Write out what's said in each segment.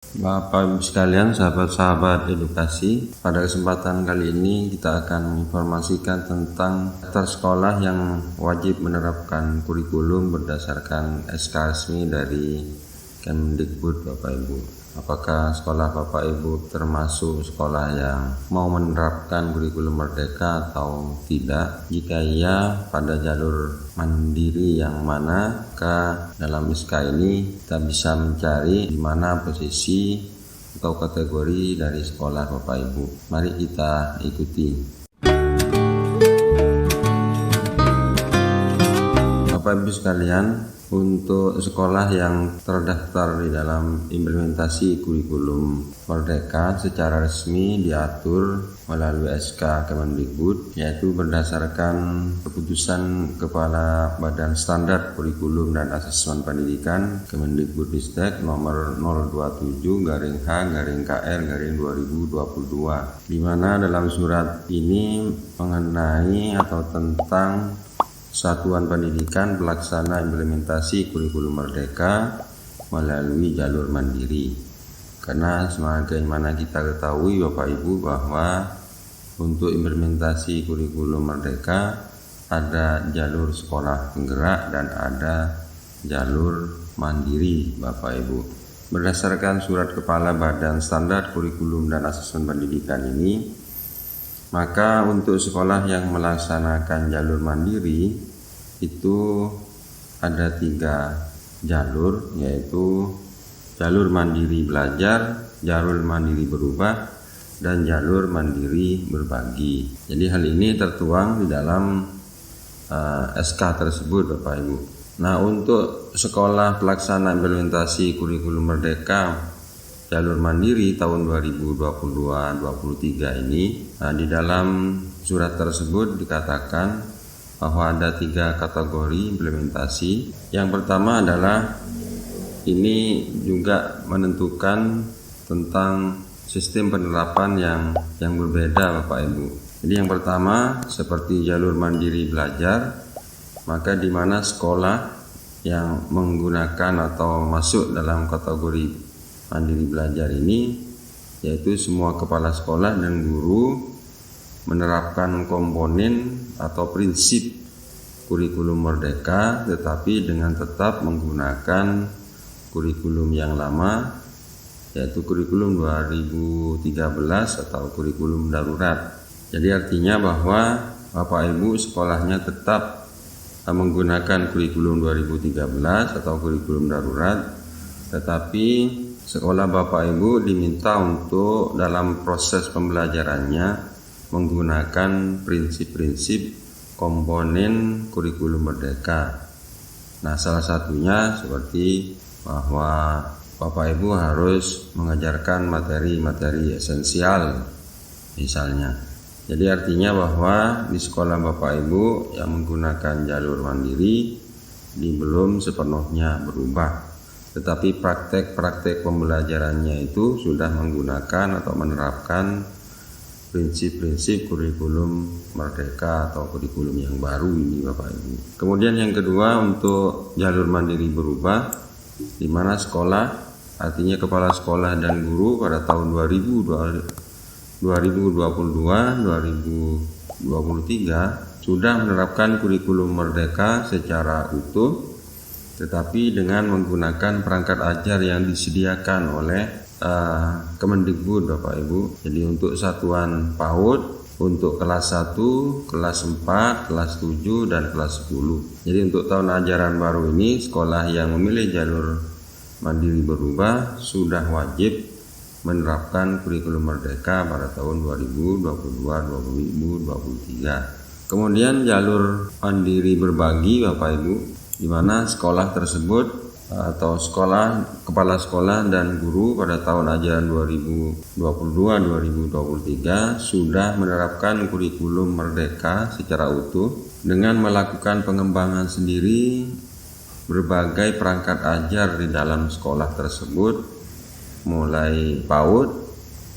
Bapak Ibu sekalian, sahabat-sahabat edukasi, pada kesempatan kali ini kita akan menginformasikan tentang daftar sekolah yang wajib menerapkan kurikulum berdasarkan SK resmi dari Kemendikbud. Bapak Ibu, apakah sekolah Bapak Ibu termasuk sekolah yang mau menerapkan kurikulum merdeka atau tidak? Jika iya, pada jalur mandiri yang mana? Maka dalam SK ini kita bisa mencari di mana posisi atau kategori dari sekolah Bapak Ibu. Mari kita ikuti. Bapak Ibu sekalian, untuk sekolah yang terdaftar di dalam implementasi kurikulum merdeka secara resmi diatur melalui SK Kemendikbud, yaitu berdasarkan keputusan Kepala Badan Standar Kurikulum dan Asesmen Pendidikan Kemendikbudristek nomor 027/KR/2022, di mana dalam surat ini mengenai atau tentang Satuan Pendidikan Pelaksana Implementasi Kurikulum Merdeka melalui jalur mandiri. Karena sebagaimana kita ketahui Bapak Ibu bahwa untuk implementasi kurikulum merdeka ada jalur sekolah penggerak dan ada jalur mandiri Bapak Ibu. Berdasarkan surat Kepala Badan Standar Kurikulum dan Asesmen Pendidikan ini, maka untuk sekolah yang melaksanakan jalur mandiri itu ada 3 jalur, yaitu jalur mandiri belajar, jalur mandiri berubah, dan jalur mandiri berbagi. Jadi hal ini tertuang di dalam SK tersebut Bapak Ibu. Nah, untuk sekolah pelaksana implementasi kurikulum merdeka jalur mandiri tahun 2022-23 ini, di dalam surat tersebut dikatakan bahwa ada 3 kategori implementasi. Yang pertama adalah ini juga menentukan tentang sistem penerapan yang berbeda Bapak Ibu. Jadi yang pertama seperti jalur mandiri belajar, maka di mana sekolah yang menggunakan atau masuk dalam kategori mandiri belajar ini, yaitu semua kepala sekolah dan guru menerapkan komponen atau prinsip kurikulum merdeka, tetapi dengan tetap menggunakan kurikulum yang lama, yaitu kurikulum 2013 atau kurikulum darurat. Jadi artinya bahwa Bapak Ibu sekolahnya tetap menggunakan kurikulum 2013 atau kurikulum darurat, tetapi sekolah Bapak Ibu diminta untuk dalam proses pembelajarannya menggunakan prinsip-prinsip komponen kurikulum merdeka. Nah, salah satunya seperti bahwa Bapak Ibu harus mengajarkan materi-materi esensial misalnya. Jadi artinya bahwa di sekolah Bapak Ibu yang menggunakan jalur mandiri belum sepenuhnya berubah, tetapi praktek-praktek pembelajarannya itu sudah menggunakan atau menerapkan prinsip-prinsip kurikulum merdeka atau kurikulum yang baru ini Bapak Ibu. Kemudian yang kedua, untuk jalur mandiri berubah, di mana sekolah, artinya kepala sekolah dan guru pada tahun 2022-2023 sudah menerapkan kurikulum merdeka secara utuh, tetapi dengan menggunakan perangkat ajar yang disediakan oleh Kemendikbud Bapak Ibu. Jadi untuk satuan PAUD, untuk kelas 1, kelas 4, kelas 7, dan kelas 10. Jadi untuk tahun ajaran baru ini, sekolah yang memilih jalur mandiri berubah sudah wajib menerapkan kurikulum merdeka pada tahun 2022-2023. Kemudian jalur mandiri berbagi Bapak Ibu, di mana sekolah tersebut atau kepala sekolah dan guru pada tahun ajaran 2022-2023 sudah menerapkan kurikulum merdeka secara utuh dengan melakukan pengembangan sendiri berbagai perangkat ajar di dalam sekolah tersebut, mulai PAUD,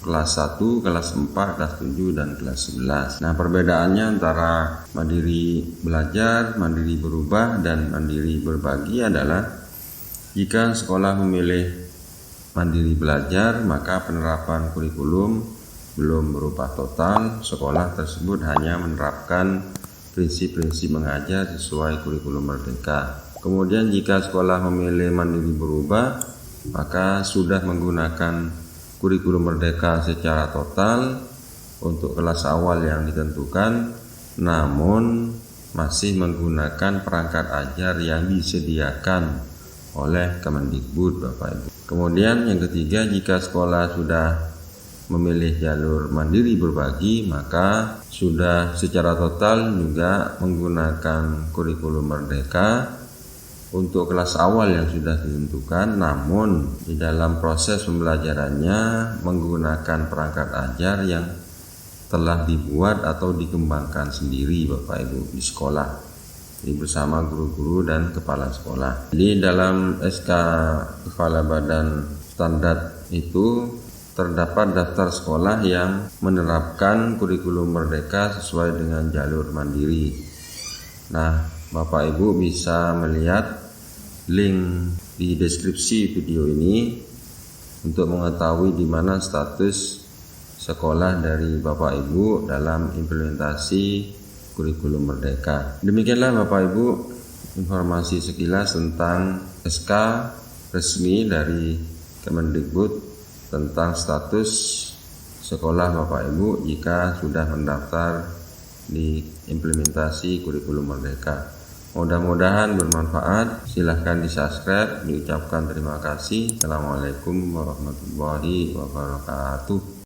kelas 1, kelas 4, kelas 7, dan kelas 11. Nah, perbedaannya antara mandiri belajar, mandiri berubah, dan mandiri berbagi adalah jika sekolah memilih mandiri belajar, maka penerapan kurikulum belum berubah total. Sekolah tersebut hanya menerapkan prinsip-prinsip mengajar sesuai kurikulum merdeka. Kemudian jika sekolah memilih mandiri berubah, maka sudah menggunakan kurikulum merdeka secara total untuk kelas awal yang ditentukan, namun masih menggunakan perangkat ajar yang disediakan oleh Kemendikbud, Bapak Ibu. Kemudian yang ketiga, jika sekolah sudah memilih jalur mandiri berbagi, maka sudah secara total juga menggunakan kurikulum merdeka untuk kelas awal yang sudah ditentukan, namun di dalam proses pembelajarannya menggunakan perangkat ajar yang telah dibuat atau dikembangkan sendiri, Bapak Ibu, di sekolah, jadi bersama guru-guru dan kepala sekolah. Jadi dalam SK Kepala Badan Standar itu terdapat daftar sekolah yang menerapkan kurikulum merdeka sesuai dengan jalur mandiri. Nah, Bapak Ibu bisa melihat link di deskripsi video ini untuk mengetahui di mana status sekolah dari Bapak Ibu dalam implementasi kurikulum merdeka. Demikianlah Bapak Ibu informasi sekilas tentang SK resmi dari Kemendikbud tentang status sekolah Bapak Ibu jika sudah mendaftar di implementasi kurikulum merdeka. Mudah-mudahan bermanfaat. Silahkan di-subscribe. Diucapkan terima kasih. Assalamualaikum warahmatullahi wabarakatuh.